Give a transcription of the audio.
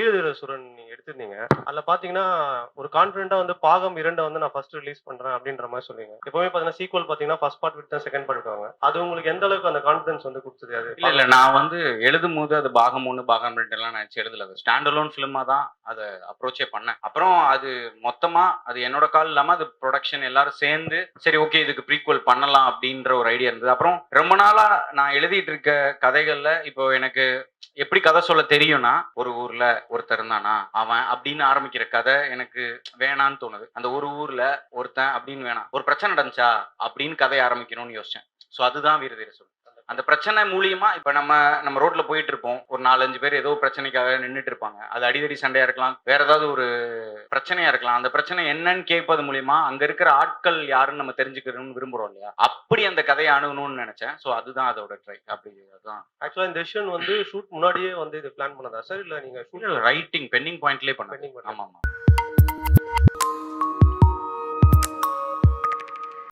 வீரதீரசுரன் நீங்க எடுத்திருந்தீங்க. அதுல பார்த்தீங்கன்னா, ஒரு கான்ஃபிடென்ட்டா வந்து பாகம் 2 வந்து நான் ஃபர்ஸ்ட் ரிலீஸ் பண்றேன் அப்டின்ற மாரி சொன்னீங்க. எப்பவுமே பார்த்தீங்கன்னா, சீக்வல் பார்த்தீங்கன்னா, ஃபர்ஸ்ட் பார்ட் விட்டு தான் செகண்ட் பார்ட் விடுவாங்க. அது உங்களுக்கு எந்த அளவுக்கு அந்த கான்ஃபிடன்ஸ் வந்து குடுத்தது அது? இல்ல, இல்ல. நான் வந்து எழுதும்போது அது பாகம் 1, பாகம் 2லாம் நெனச்சு எழுதல. அது ஸ்டாண்ட் அலோன் ஃபிலிமா தான் அத அப்ரோச்சே பண்ணேன். அப்புறம் அது மொத்தமா அது என்னோட கால் இல்லாம அது புரொடக்ஷன் எல்லாரும் சேர்ந்து, சரி ஓகே இதுக்கு ப்ரீக்வல் பண்ணலாம் அப்டின்ற ஒரு ஐடியா இருந்தது. அப்புறம் ரொம்ப நாளா நான் எழுதிட்டு இருக்க கதைகள்ல இப்போ எனக்கு எப்படி கதை சொல்ல தெரியும்னா, ஒரு ஊர்ல ஒருத்தன் இருந்தானா, அவன் அப்படின்னு ஆரம்பிக்கிற கதை எனக்கு வேணான்னு தோணுது. அந்த ஒரு ஊர்ல ஒருத்தன் அப்படின்னு வேணாம். ஒரு பிரச்சனை நடந்துச்சா அப்படின்னு கதைய ஆரம்பிக்கணும்னு யோசிச்சேன். ஸோ அதுதான் வீரதீர அந்த பிரச்சனை மூலியமா இப்ப நம்ம ரோட்ல போயிட்டு இருப்போம். ஒரு 4, 5 பேர் ஏதோ பிரச்சனைக்காக நின்னுட்டு இருப்பாங்க. அது அடிதடி சண்டையா இருக்கலாம். வேற ஏதாவது ஒரு பிரச்சனையா இருக்கலாம். அந்த பிரச்சனை என்னன்னு கேட்பது மூலியமா அங்க இருக்கிற ஆட்கள் யாருன்னு நம்ம தெரிஞ்சுக்கணும்னு விரும்புறோம் இல்லையா? அப்படி அந்த கதைய அணுகணும்னு நெனச்சேன். சோ அதுதான் அதோட ட்ரை. அப்படி அதான். ஆக்சுவலா இந்த டிசிஷன் வந்து ஷூட் முன்னாடியே வந்து இது பிளான் பண்ணதா சார்? இல்ல நீங்க ஷூட் ரைட்டிங் பெண்டிங் பாயிண்ட்லயே பண்ணேன். பெண்டிங் பண்ணது? ஆமாமா.